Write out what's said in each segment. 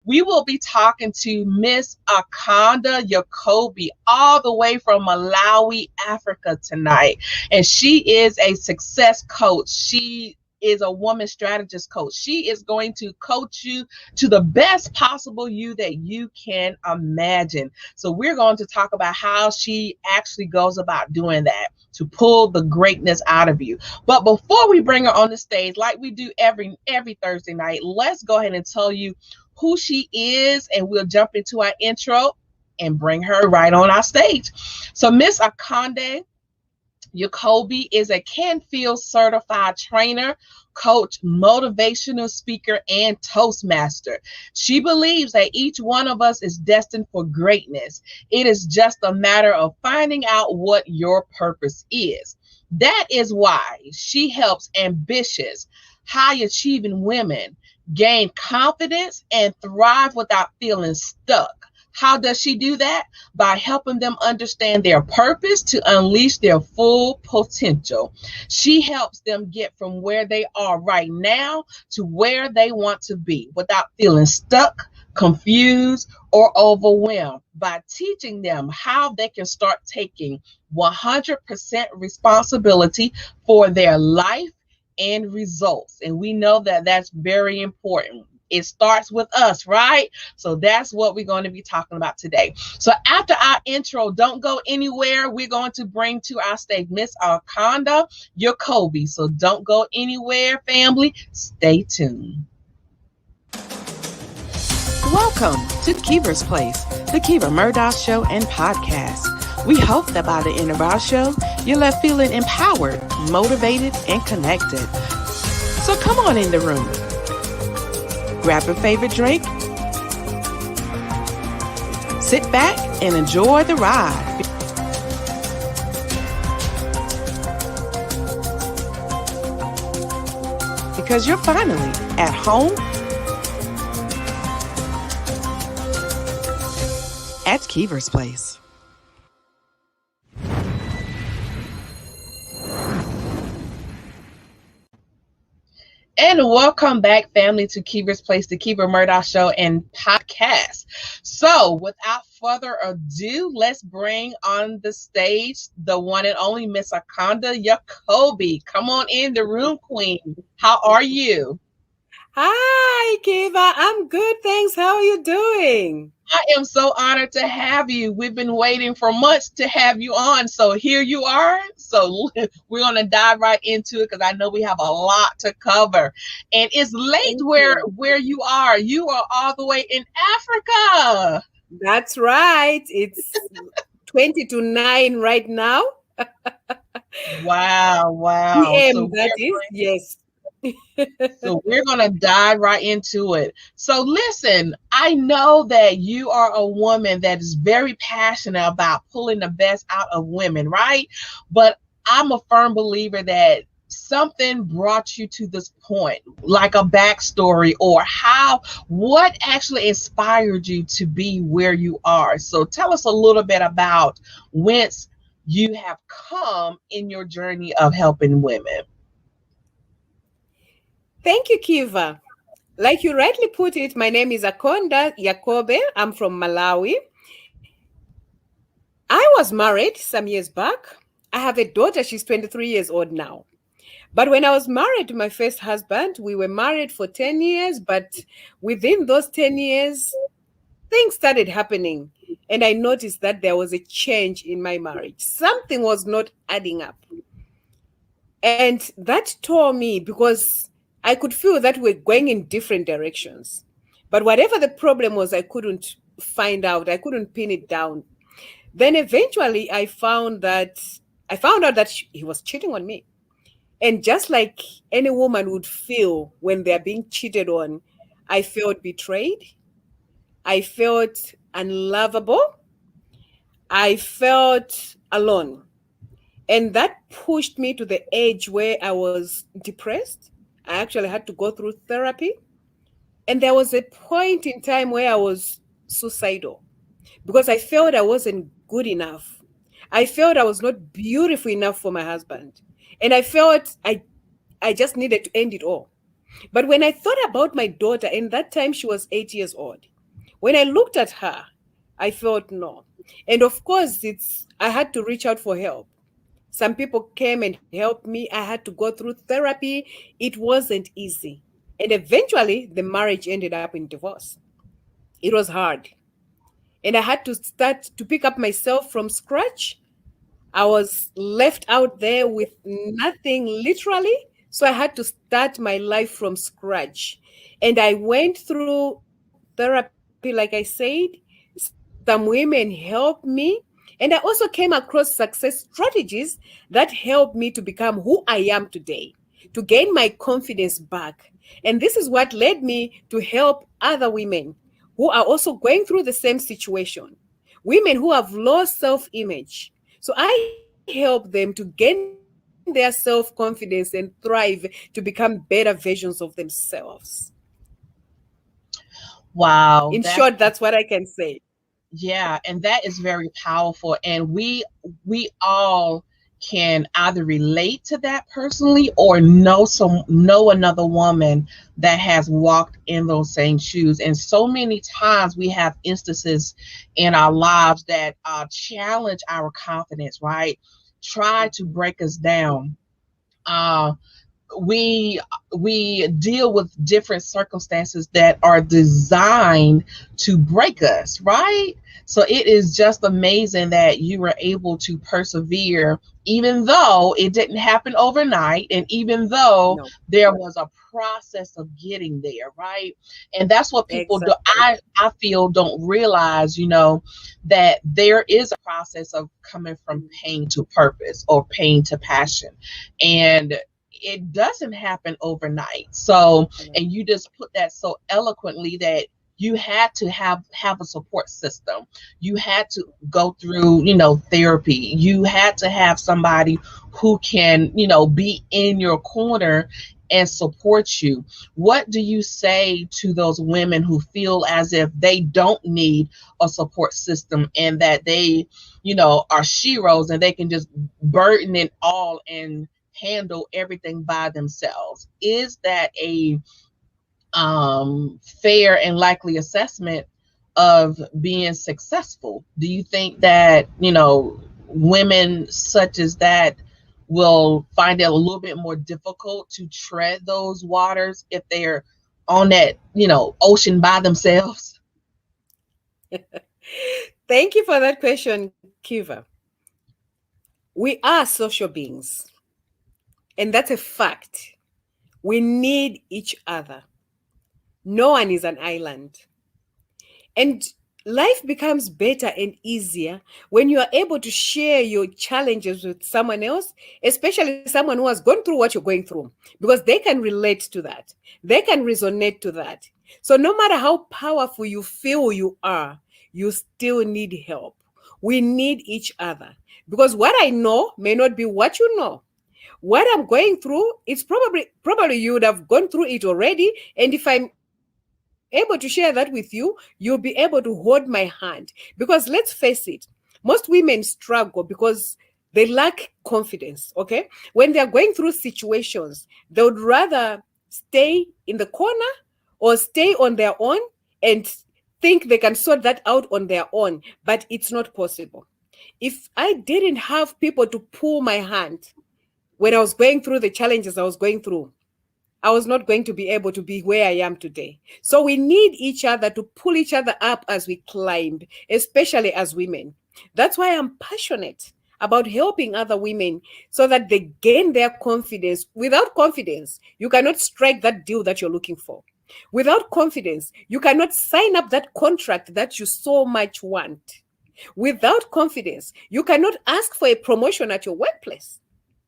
We will be talking to Miss Akonda Yakobe all the way from Malawi, Africa tonight. And she is a success coach. She is a woman strategist coach. She is going to coach you to the best possible you that you can imagine. So we're going to talk about how she actually goes about doing that to pull the greatness out of you. But before we bring her on the stage, like we do every Thursday night, let's go ahead and tell you who she is, and we'll jump into our intro and bring her right on our stage. So Miss Akonda Yakobe is a Canfield certified trainer, coach, motivational speaker, and Toastmaster. She believes that each one of us is destined for greatness. It is just a matter of finding out what your purpose is. That is why she helps ambitious, high-achieving women gain confidence and thrive without feeling stuck. How does she do that? By helping them understand their purpose to unleash their full potential. She helps them get from where they are right now to where they want to be without feeling stuck, confused, or overwhelmed, by teaching them how they can start taking 100% responsibility for their life and results. And we know that that's very important. It starts with us, right? So that's what we're going to be talking about today. So after our intro, don't go anywhere. We're going to bring to our stage Miss Akonda Yakobe. So don't go anywhere, family. Stay tuned. Welcome to Kiva's Place, the Kiva Murdoch Show and podcast. We hope that by the end of our show, you're left feeling empowered, motivated, and connected. So come on in the room. Grab your favorite drink, sit back, and enjoy the ride. Because you're finally at home at Kiva's Place. And welcome back, family, to Kiva's Place, the Kiva Murdoch Show and podcast. So without further ado, let's bring on the stage the one and only Miss Akonda Yakobe. Come on in the room, Queen. How are you? Hi, Kiva. I'm good, thanks. How are you doing? I am so honored to have you. We've been waiting for months to have you on. So here you are. So we're going to dive right into it because I know we have a lot to cover. And it's late where you are. You are all the way in Africa. That's right. It's 20 to 9 right now. Wow. PM, so that is, yes. So we're going to dive right into it. So listen, I know that you are a woman that is very passionate about pulling the best out of women, right? But I'm a firm believer that something brought you to this point, like a backstory, or what actually inspired you to be where you are. So tell us a little bit about whence you have come in your journey of helping women. Thank you, Kiva. Like you rightly put it, my name is Akonda Yakobe. I'm from Malawi. I was married some years back. I have a daughter. She's 23 years old now. But when I was married to my first husband, we were married for 10 years. But within those 10 years, things started happening. And I noticed that there was a change in my marriage. Something was not adding up. And that tore me because I could feel that we're going in different directions. But whatever the problem was, I couldn't find out. I couldn't pin it down. Then eventually I found out that he was cheating on me. And just like any woman would feel when they're being cheated on, I felt betrayed. I felt unlovable. I felt alone. And that pushed me to the edge where I was depressed. I actually had to go through therapy. And there was a point in time where I was suicidal because I felt I wasn't good enough. I felt I was not beautiful enough for my husband. And I felt I just needed to end it all. But when I thought about my daughter, and that time she was 8 years old, When I looked at her, I felt no. And of course, I had to reach out for help. Some people came and helped me. I had to go through therapy. It wasn't easy. And eventually, the marriage ended up in divorce. It was hard. And I had to start to pick up myself from scratch. I was left out there with nothing literally. So I had to start my life from scratch. And I went through therapy, like I said. Some women helped me. And I also came across success strategies that helped me to become who I am today, to gain my confidence back. And this is what led me to help other women who are also going through the same situation, women who have low self image. So I help them to gain their self confidence and thrive to become better versions of themselves. In Wow, short, that's that's what I can say. yeah, and that is very powerful. And we all can either relate to that personally or know another woman that has walked in those same shoes. And so many times we have instances in our lives that challenge our confidence, right? Try to break us down. Uh, we we deal with different circumstances that are designed to break us, right? So it is just amazing that you were able to persevere, even though it didn't happen overnight, and even though No, there was a process of getting there, right? And that's what people do. exactly. I feel don't realize, that there is a process of coming from pain to purpose or pain to passion. And it doesn't happen overnight. So, and you just put that so eloquently that you had to have a support system. You had to go through, therapy. You had to have somebody who can, be in your corner and support you. What do you say to those women who feel as if they don't need a support system and that they, are sheroes and they can just burden it all and handle everything by themselves? Is that a fair and likely assessment of being successful? Do you think that women such as that will find it a little bit more difficult to tread those waters if they're on that ocean by themselves? Thank you for that question, Kiva. We are social beings, and that's a fact. We need each other. No one is an island. And life becomes better and easier when you are able to share your challenges with someone else, especially someone who has gone through what you're going through, because they can relate to that. They can resonate to that. So no matter how powerful you feel you are, you still need help. We need each other because what I know may not be what you know. What I'm going through, it's probably you would have gone through it already. And if I'm able to share that with you, you'll be able to hold my hand. Because let's face it, most women struggle because they lack confidence. Okay, when they're going through situations, they would rather stay in the corner or stay on their own and think they can sort that out on their own, but it's not possible. If I didn't have people to pull my hand when I was going through the challenges I was going through, I was not going to be able to be where I am today. So we need each other to pull each other up as we climb, especially as women. That's why I'm passionate about helping other women so that they gain their confidence. Without confidence, you cannot strike that deal that you're looking for. Without confidence, you cannot sign up that contract that you so much want. Without confidence, you cannot ask for a promotion at your workplace.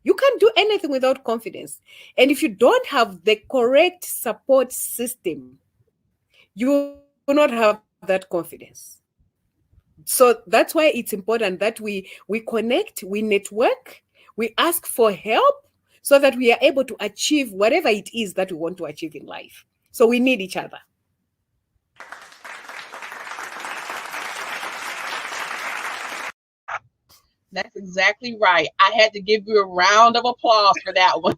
You can't do anything without confidence. And if you don't have the correct support system, you will not have that confidence. So that's why it's important that we connect, we network, we ask for help so that we are able to achieve whatever it is that we want to achieve in life. So we need each other. That's exactly right. I had to give you a round of applause for that one.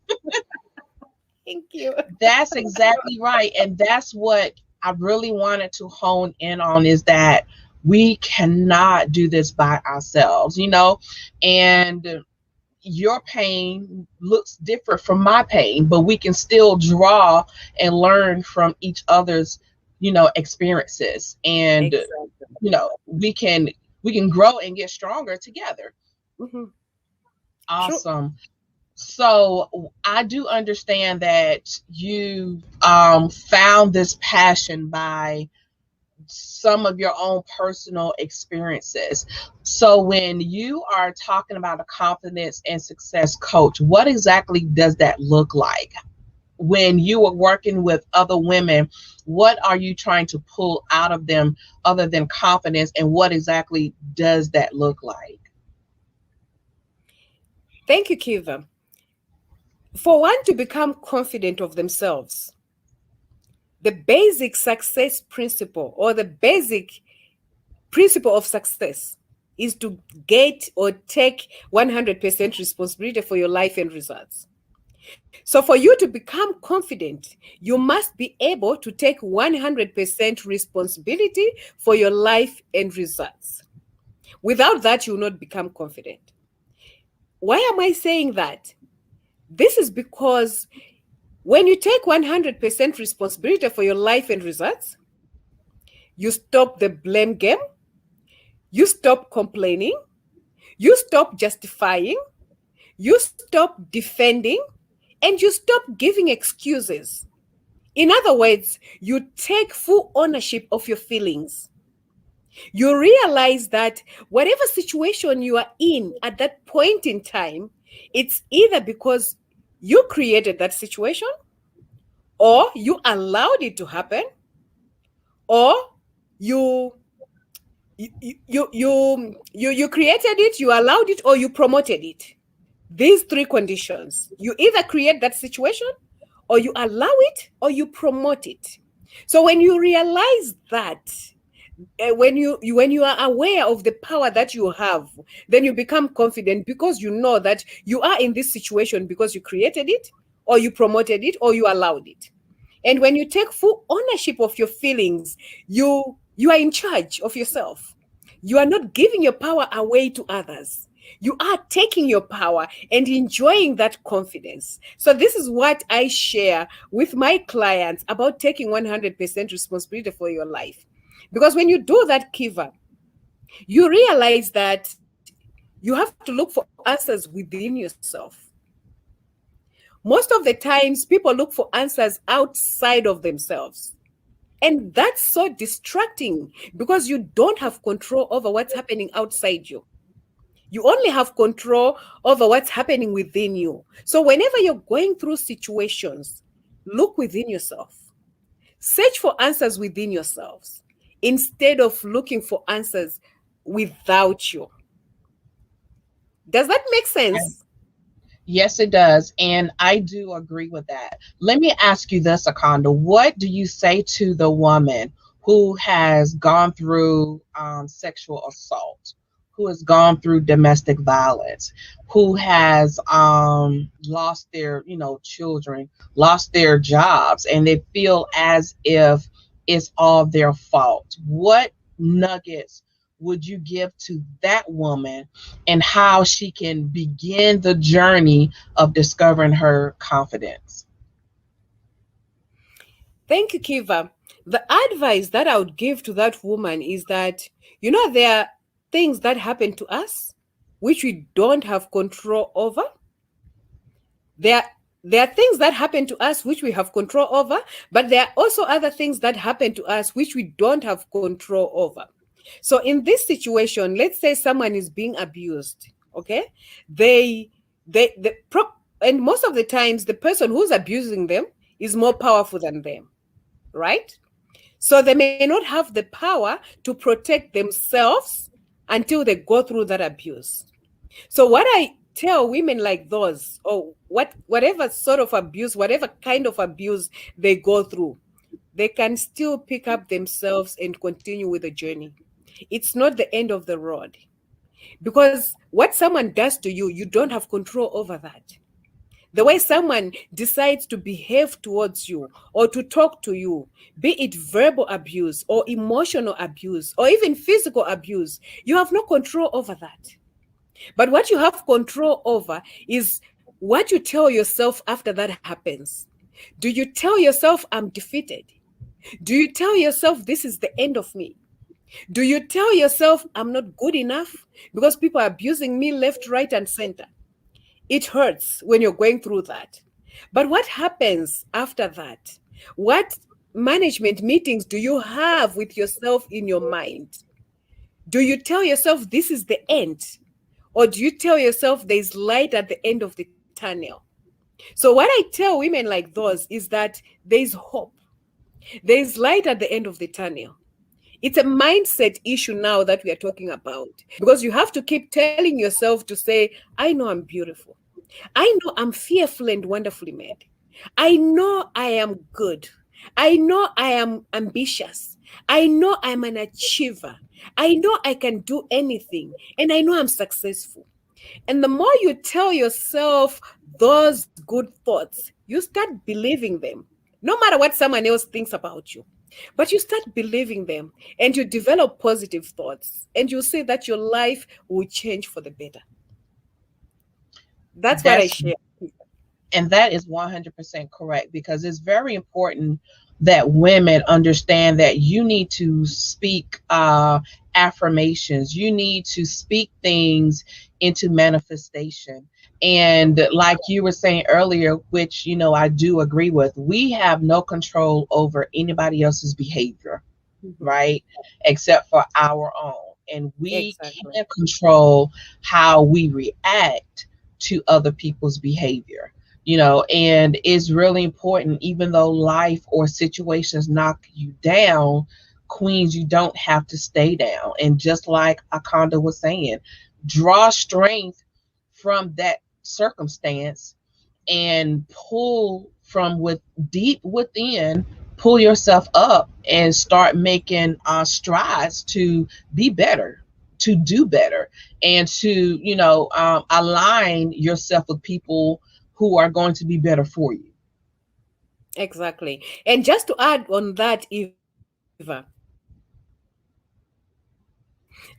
Thank you. That's exactly right. And that's what I really wanted to hone in on is that we cannot do this by ourselves, and your pain looks different from my pain, but we can still draw and learn from each other's, experiences. And, Exactly. we can grow and get stronger together. Mm-hmm. True. Awesome. So I do understand that you found this passion by some of your own personal experiences. So when you are talking about a confidence and success coach, what exactly does that look like? When you are working with other women, what are you trying to pull out of them other than confidence, and what exactly does that look like? Thank you, Kiva. For one to become confident of themselves, the basic success principle or the basic principle of success is to get or take 100% responsibility for your life and results. So, for you to become confident, you must be able to take 100% responsibility for your life and results. Without that, you will not become confident. Why am I saying that? This is because when you take 100% responsibility for your life and results, you stop the blame game, you stop complaining, you stop justifying, you stop defending, and you stop giving excuses. In other words, you take full ownership of your feelings. You realize that whatever situation you are in at that point in time, it's either because you created that situation, or you allowed it to happen, or you you created it, you allowed it, or you promoted it. These three conditions: you either create that situation, or you allow it, or you promote it. So when you realize that, when you are aware of the power that you have, then you become confident, because you know that you are in this situation because you created it, or you promoted it, or you allowed it. And when you take full ownership of your feelings, you are in charge of yourself. You are not giving your power away to others. You are taking your power and enjoying that confidence. So this is what I share with my clients about taking 100% responsibility for your life. Because when you do that, Kiva, you realize that you have to look for answers within yourself. Most of the times, people look for answers outside of themselves. And that's so distracting, because you don't have control over what's happening outside you. You only have control over what's happening within you. So whenever you're going through situations, look within yourself. Search for answers within yourselves instead of looking for answers without you. Does that make sense? Yes, it does. And I do agree with that. Let me ask you this, Akonda. What do you say to the woman who has gone through sexual assault, who has gone through domestic violence, who has lost their, children, lost their jobs, and they feel as if it's all their fault? What nuggets would you give to that woman, and how she can begin the journey of discovering her confidence? Thank you, Kiva. The advice that I would give to that woman is that, there are things that happen to us which we don't have control over. There, there are things that happen to us which we have control over, but there are also other things that happen to us which we don't have control over. So in this situation, let's say someone is being abused, okay? And most of the times, the person who's abusing them is more powerful than them, right? So they may not have the power to protect themselves until they go through that abuse. So what I tell women like those, or whatever sort of abuse, whatever kind of abuse they go through, they can still pick up themselves and continue with the journey. It's not the end of the road, because what someone does to you, you don't have control over that. The way someone decides to behave towards you or to talk to you, be it verbal abuse or emotional abuse or even physical abuse, you have no control over that. But what you have control over is what you tell yourself after that happens. Do you tell yourself, I'm defeated? Do you tell yourself, this is the end of me? Do you tell yourself, I'm not good enough because people are abusing me left, right, and center? It hurts when you're going through that. But what happens after that? What management meetings do you have with yourself in your mind? Do you tell yourself this is the end? Or do you tell yourself there's light at the end of the tunnel? So, what I tell women like those is that there's hope, there's light at the end of the tunnel. It's a mindset issue now that we are talking about because you have to keep telling yourself to say, I know I'm beautiful. I know I'm fearfully and wonderfully made. I know I am good. I know I am ambitious. I know I'm an achiever. I know I can do anything. And I know I'm successful. And the more you tell yourself those good thoughts, you start believing them, no matter what someone else thinks about you. But you start believing them and you develop positive thoughts and you see that your life will change for the better. That's what I That's share. and that is 100% correct, because it's very important that women understand that you need to speak affirmations, you need to speak things into manifestation. And like you were saying earlier, which I do agree with, we have no control over anybody else's behavior, Mhm. right? Except for our own. And we Exactly. can control how we react to other people's behavior. And it's really important, even though life or situations knock you down, queens, you don't have to stay down. And just like Akonda was saying, draw strength from that circumstance and pull from deep within, pull yourself up and start making strides to be better, to do better, and to align yourself with people who are going to be better for you. Exactly. And just to add on that, Eva,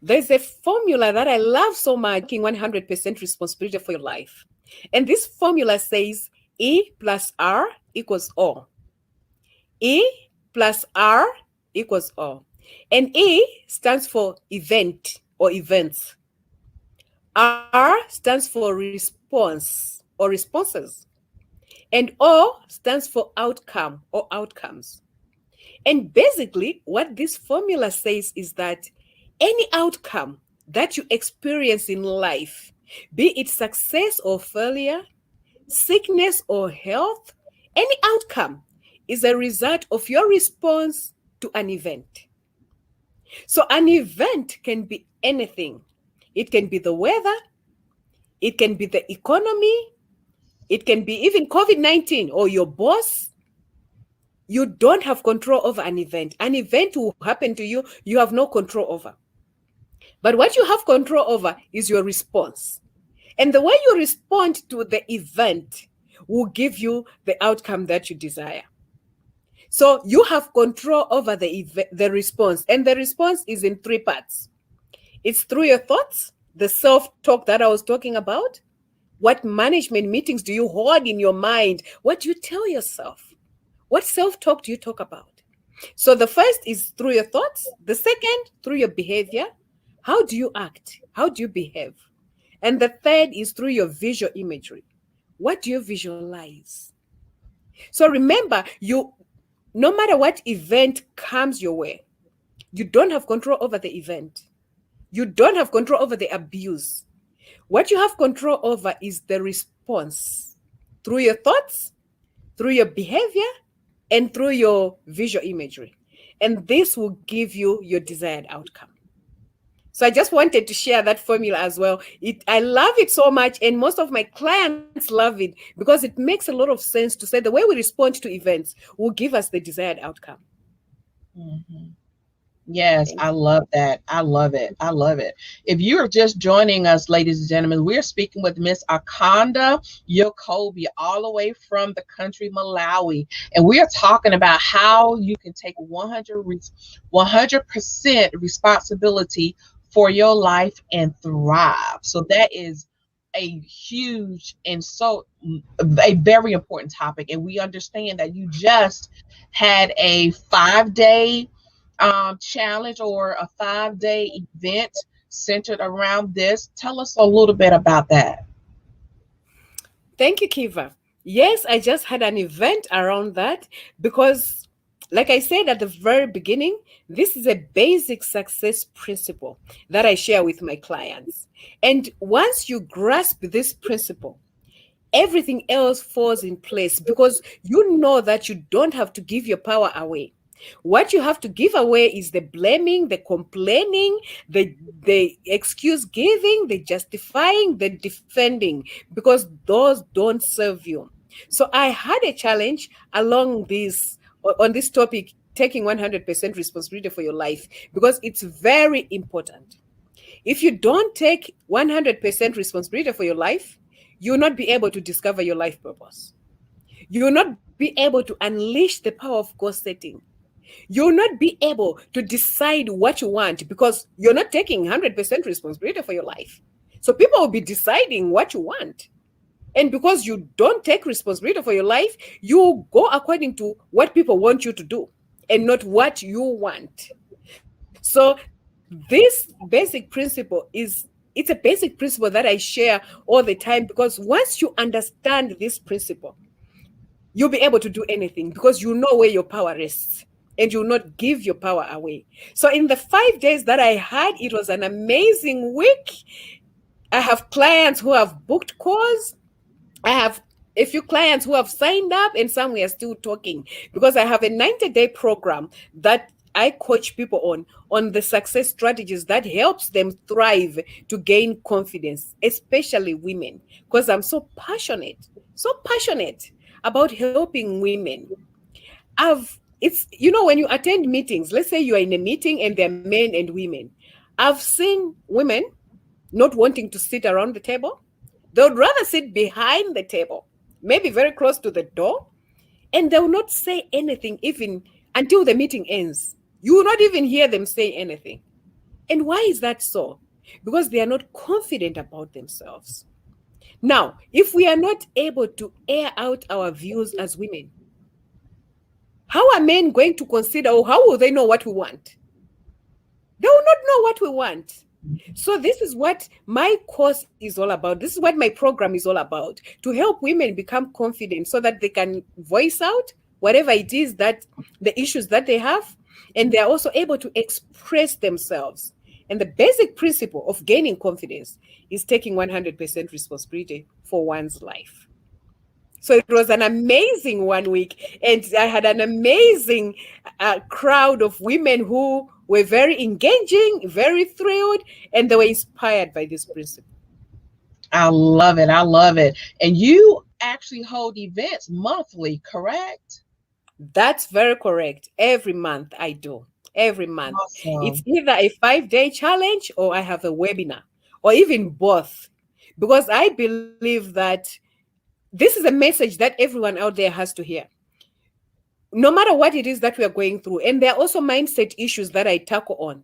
there's a formula that I love so much, taking 100% responsibility for your life. And this formula says E plus R equals O. E plus R equals O. And E stands for event or events. R stands for response or responses. And O stands for outcome or outcomes. And basically, what this formula says is that any outcome that you experience in life, be it success or failure, sickness or health, any outcome is a result of your response to an event. So, an event can be anything. It can be the weather, it can be the economy, it can be even COVID-19 or your boss. You don't have control over an event. An event will happen to you, you have no control over. But what you have control over is your response. And the way you respond to the event will give you the outcome that you desire. So you have control over the response. And the response is in three parts. It's through your thoughts, the self-talk that I was talking about. What management meetings do you hold in your mind? What do you tell yourself? What self-talk do you talk about? So the first is through your thoughts. The second, through your behavior. How do you act? How do you behave? And the third is through your visual imagery. What do you visualize? So remember, no matter what event comes your way, you don't have control over the event. You don't have control over the abuse. What you have control over is the response through your thoughts, through your behavior, and through your visual imagery. And this will give you your desired outcome. So I just wanted to share that formula as well. I love it so much, and most of my clients love it because it makes a lot of sense to say the way we respond to events will give us the desired outcome. Mhm. Yes, Thank I you. love that. I love it. I love it. If you are just joining us, ladies and gentlemen, we're speaking with Miss Akonda Yakobe, all the way from the country Malawi. And we are talking about how you can take 100% responsibility for your life and thrive. So that is a huge and so a very important topic. And we understand that you just had a 5 day challenge or a 5 day event centered around this. Tell us a little bit about that. Thank you, Kiva. Yes, I just had an event around that because, like I said at the very beginning, this is a basic success principle that I share with my clients. And once you grasp this principle, everything else falls in place because you know that you don't have to give your power away. What you have to give away is the blaming, the complaining, the excuse giving, the justifying, the defending, because those don't serve you. So I had a challenge along this on this topic, taking 100% responsibility for your life, because it's very important. If you don't take 100% responsibility for your life, you will not be able to discover your life purpose. You will not be able to unleash the power of goal setting. You will not be able to decide what you want because you're not taking 100% responsibility for your life. So people will be deciding what you want. And because you don't take responsibility for your life, you go according to what people want you to do and not what you want. So this basic principle it's a basic principle that I share all the time, because once you understand this principle, you'll be able to do anything because you know where your power rests and you'll not give your power away. So in the 5 days that I had, it was an amazing week. I have clients who have booked calls. I have a few clients who have signed up, and some we are still talking, because I have a 90-day program that I coach people on the success strategies that helps them thrive to gain confidence, especially women, because I'm so passionate about helping women. When you attend meetings, let's say you are in a meeting and there are men and women. I've seen women not wanting to sit around the table. They would rather sit behind the table, maybe very close to the door, and they will not say anything even until the meeting ends. You will not even hear them say anything. And why is that so? Because they are not confident about themselves. Now, if we are not able to air out our views as women, how are men going to consider, or how will they know what we want? They will not know what we want. So this is what my course is all about. This is what my program is all about, to help women become confident so that they can voice out whatever it is, that the issues that they have, and they are also able to express themselves. And the basic principle of gaining confidence is taking 100% responsibility for one's life. So it was an amazing 1 week, and I had an amazing crowd of women who were very engaging, very thrilled, and they were inspired by this principle. I love it. I love it. And you actually hold events monthly, correct? That's very correct. Every month I do. Every month. It's Awesome. either a 5 day challenge or I have a webinar, or even both. Because I believe that this is a message that everyone out there has to hear, no matter what it is that we are going through. And there are also mindset issues that I tackle on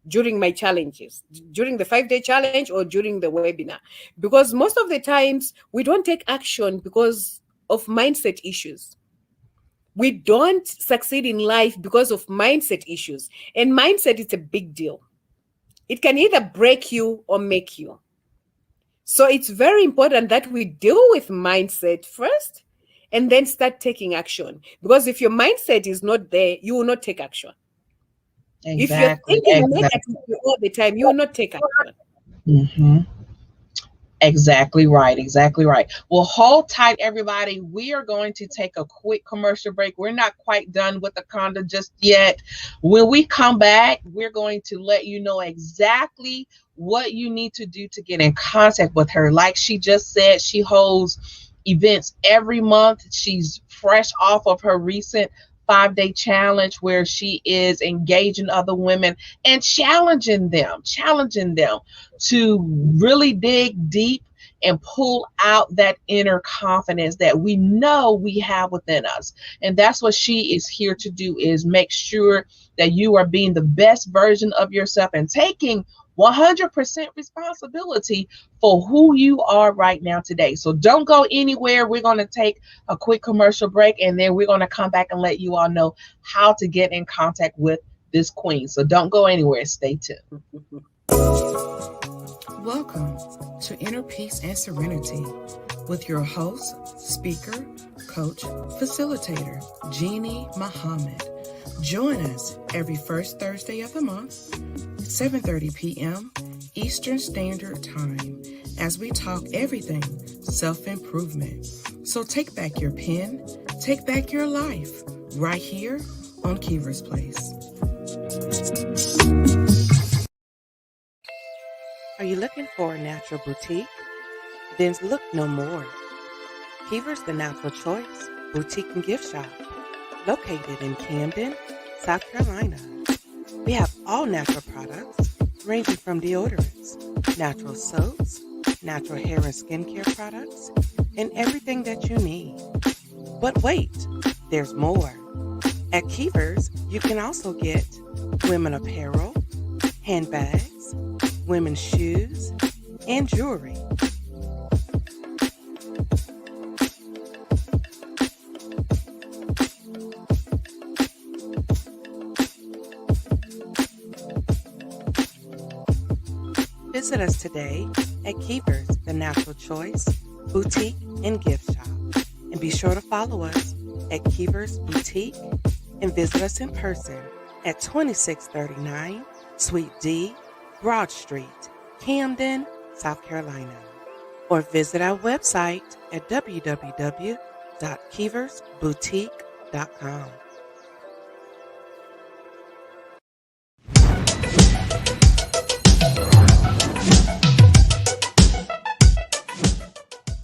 during my challenges, during the 5 day challenge or during the webinar. Because most of the times we don't take action because of mindset issues. We don't succeed in life because of mindset issues. And mindset is a big deal. It can either break you or make you. So it's very important that we deal with mindset first and then start taking action. Because if your mindset is not there, you will not take action. If you're Exactly. thinking Exactly. negatively all the time, you will not take action. Hmm. Exactly right. Exactly right. Well, hold tight, everybody. We are going to take a quick commercial break. We're not quite done with Akonda just yet. When we come back, we're going to let you know exactly what you need to do to get in contact with her. Like she just said, she holds events every month. She's fresh off of her recent 5-day challenge where she is engaging other women and challenging them to really dig deep and pull out that inner confidence that we know we have within us. And that's what she is here to do, is make sure that you are being the best version of yourself and taking 100% responsibility for who you are right now today. So don't go anywhere. We're going to take a quick commercial break, and then we're going to come back and let you all know how to get in contact with this queen. So don't go anywhere. Stay tuned. Welcome to Inner Peace and Serenity with your host, speaker, coach, facilitator, Jeannie Muhammad. Join us every first Thursday of the month, 7:30 p.m. Eastern Standard Time, as we talk everything self-improvement. So take back your pen, take back your life, right here on Keever's Place. Are you looking for a natural boutique? Then look no more. Keever's the Natural Choice Boutique and Gift Shop, located in Camden, South Carolina. We have all natural products, ranging from deodorants, natural soaps, natural hair and skincare products, and everything that you need. But wait, there's more. At Keever's, you can also get women apparel, handbags, women's shoes, and jewelry. Visit us today at Keever's, the Natural Choice Boutique and Gift Shop. And be sure to follow us at Keever's Boutique and visit us in person at 2639 Suite D, Broad Street, Camden, South Carolina. Or visit our website at www.keeversboutique.com.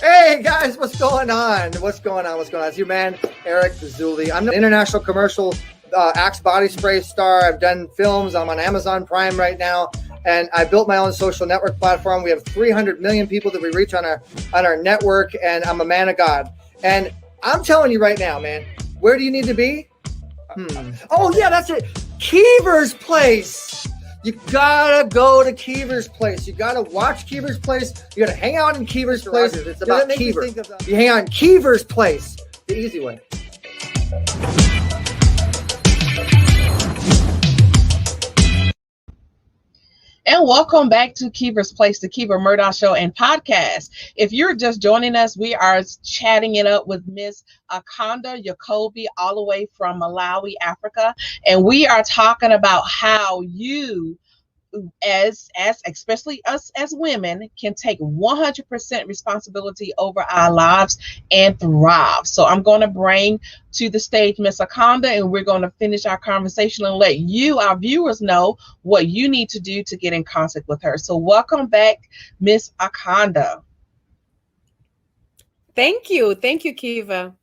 Hey guys, what's going on? It's your man, Eric Zuli. I'm an international commercial Axe body spray star. I've done films. I'm on Amazon Prime right now. And I built my own social network platform. We have 300 million people that we reach on our network. And I'm a man of God. And I'm telling you right now, man, where do you need to be? Oh, yeah, that's it. Keever's Place. You gotta go to Keever's Place. You gotta watch Keever's Place. You gotta hang out in Keever's Place. It's about Keever. You hang out in Keever's Place, the easy way. And welcome back to Keever's Place, the Keever Murdoch Show and podcast. If you're just joining us, we are chatting it up with Miss Akonda Yakobe, all the way from Malawi, Africa. And we are talking about how you, as especially us as women, can take 100% responsibility over our lives and thrive. So I'm going to bring to the stage Miss Akonda, and we're going to finish our conversation and let you, our viewers, know what you need to do to get in contact with her. So welcome back, Miss Akonda. Thank you, Kiva.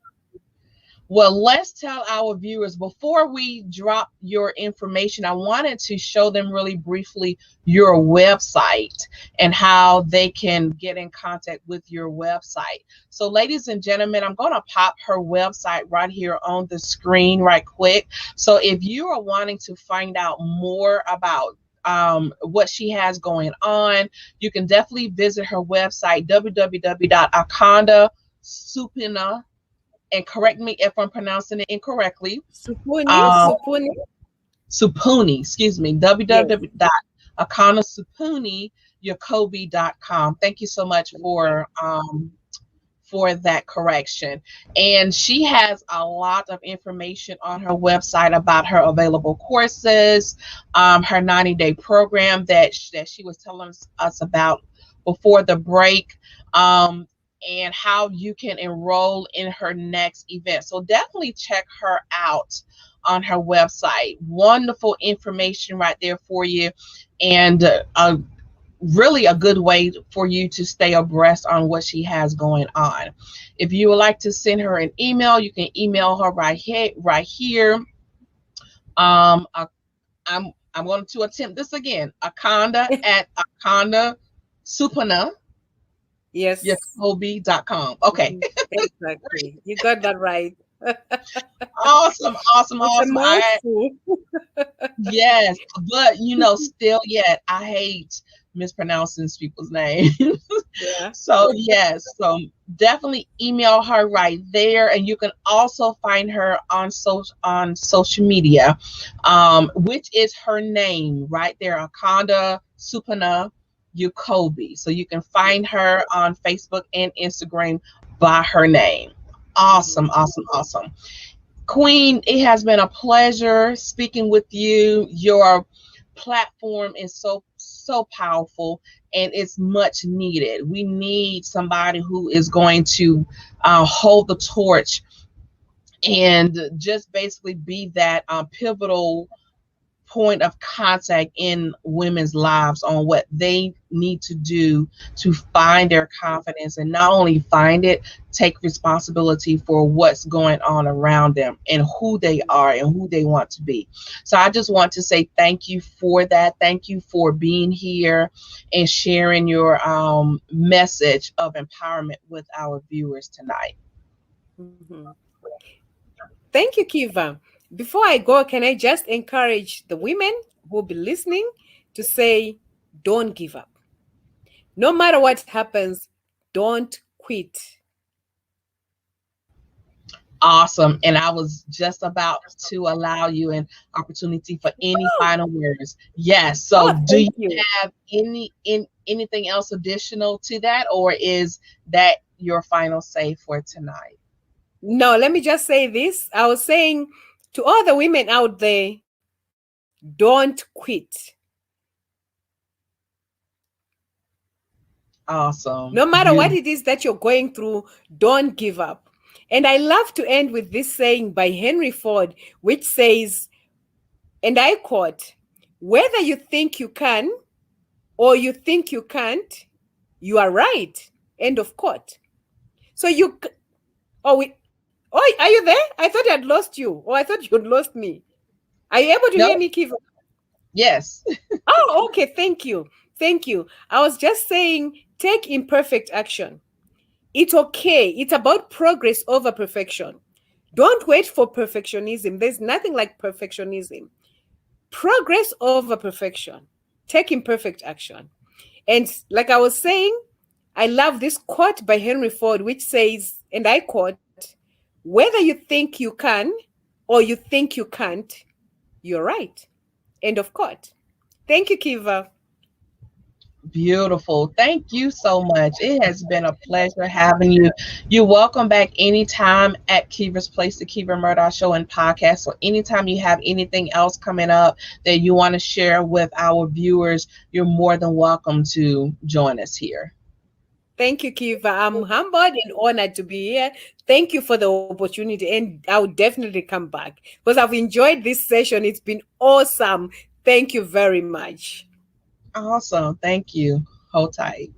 Well, let's tell our viewers, before we drop your information, I wanted to show them really briefly your website and how they can get in contact with your website. So ladies and gentlemen, I'm going to pop her website right here on the screen right quick. So if you are wanting to find out more about what she has going on, you can definitely visit her website, www.Akonda and correct me if I'm pronouncing it incorrectly. Supuni, excuse me. www.AkondaSupuniYakobe.com. Thank you so much for that correction. And she has a lot of information on her website about her available courses, her 90-day program that she was telling us about before the break. And how you can enroll in her next event. So definitely check her out on her website. Wonderful information right there for you. And really a good way for you to stay abreast on what she has going on. If you would like to send her an email, you can email her right here. I'm going to attempt this again. Akonda at Akonda Supuni Yes. Yakobe.com. Okay. Exactly. You got that right. Awesome. It's a mouthful. Yes, but still yet I hate mispronouncing people's names. Yeah. So yes, so definitely email her right there, and you can also find her on social media, which is her name right there, Akonda Supuni Yakobe. So you can find her on Facebook and Instagram by her name. Awesome, awesome, awesome. Queen, it has been a pleasure speaking with you. Your platform is so powerful, and it's much needed. We need somebody who is going to hold the torch and just basically be that pivotal point of contact in women's lives on what they need to do to find their confidence, and not only find it, take responsibility for what's going on around them and who they are and who they want to be. So I just want to say thank you for that. Thank you for being here and sharing your message of empowerment with our viewers tonight. Mm-hmm. Thank you, Kiva. Before I go, can I just encourage the women who will be listening to say, don't give up. No matter what happens, don't quit. Awesome. And I was just about to allow you an opportunity for any final words. Yes. So do you have anything else additional to that, or is that your final say for tonight? No, let me just say this. I was saying to all the women out there, don't quit. Awesome. No matter what it is that you're going through, don't give up. And I love to end with this saying by Henry Ford, which says, and I quote, whether you think you can or you think you can't, you are right. End of quote. So are you there? I thought I had lost you, or I thought you'd lost me. Are you able to hear me, Kiva? Yes. Oh, okay. Thank you. Thank you. I was just saying, take imperfect action. It's okay. It's about progress over perfection. Don't wait for perfectionism. There's nothing like perfectionism. Progress over perfection. Take imperfect action. And like I was saying, I love this quote by Henry Ford, which says, and I quote, whether you think you can or you think you can't, you're right. End of quote. Thank you, Kiva. Beautiful. Thank you so much. It has been a pleasure having you. You're welcome back anytime at Kiva's Place, the Kiva Murdoch Show and Podcast. So anytime you have anything else coming up that you want to share with our viewers, you're more than welcome to join us here. Thank you, Kiva. I'm humbled and honored to be here. Thank you for the opportunity, and I'll definitely come back because I've enjoyed this session. It's been awesome. Thank you very much. Awesome. Thank you. Hold tight.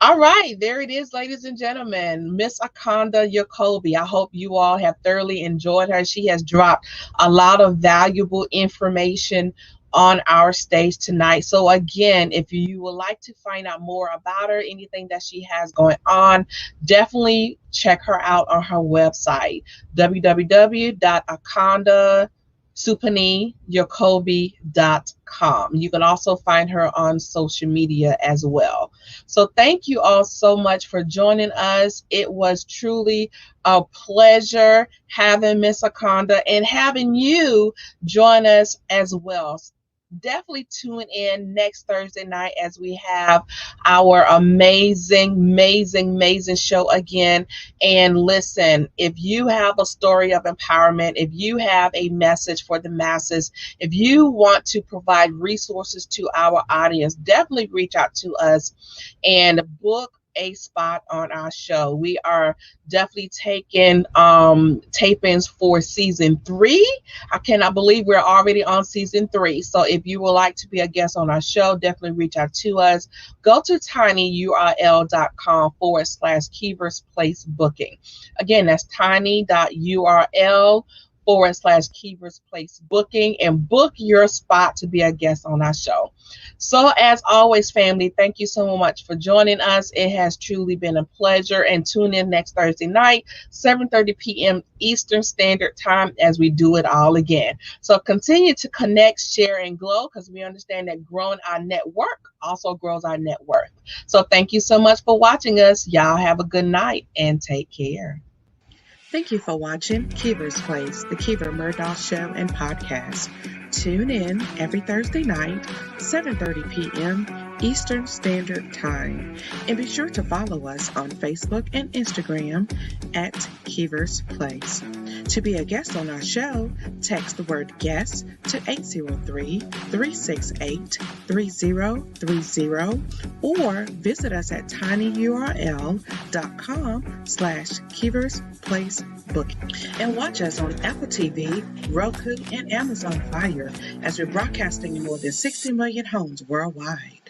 All right, there it is, ladies and gentlemen, Miss Akonda Yakobe. I hope you all have thoroughly enjoyed her. She has dropped a lot of valuable information on our stage tonight. So again, if you would like to find out more about her, anything that she has going on, definitely check her out on her website, www.akondasupunyakobe.com. You can also find her on social media as well. So thank you all so much for joining us. It was truly a pleasure having Miss Akonda and having you join us as well. Definitely tune in next Thursday night as we have our amazing show again. And listen, if you have a story of empowerment, if you have a message for the masses, if you want to provide resources to our audience, definitely reach out to us and book a spot on our show. We are definitely taking tapings for season 3. I cannot believe we're already on season 3. So if you would like to be a guest on our show, definitely reach out to us. Go to tinyurl.com/Keevers Place Booking. Again, that's tiny.url/Keevers Place Booking, and book your spot to be a guest on our show. So as always, family, thank you so much for joining us. It has truly been a pleasure, and tune in next Thursday night, 7:30 p.m. Eastern Standard Time, as we do it all again. So continue to connect, share, and glow, because we understand that growing our network also grows our net worth. So thank you so much for watching us. Y'all have a good night and take care. Thank you for watching Keevers Place, the Keever Murdoch Show and Podcast. Tune in every Thursday night, 7:30 p.m. Eastern Standard Time. And be sure to follow us on Facebook and Instagram at Keevers Place. To be a guest on our show, text the word guest to 803-368-3030 or visit us at tinyurl.com/Keevers Place Booking. And watch us on Apple TV, Roku, and Amazon Fire as we're broadcasting in more than 60 million homes worldwide.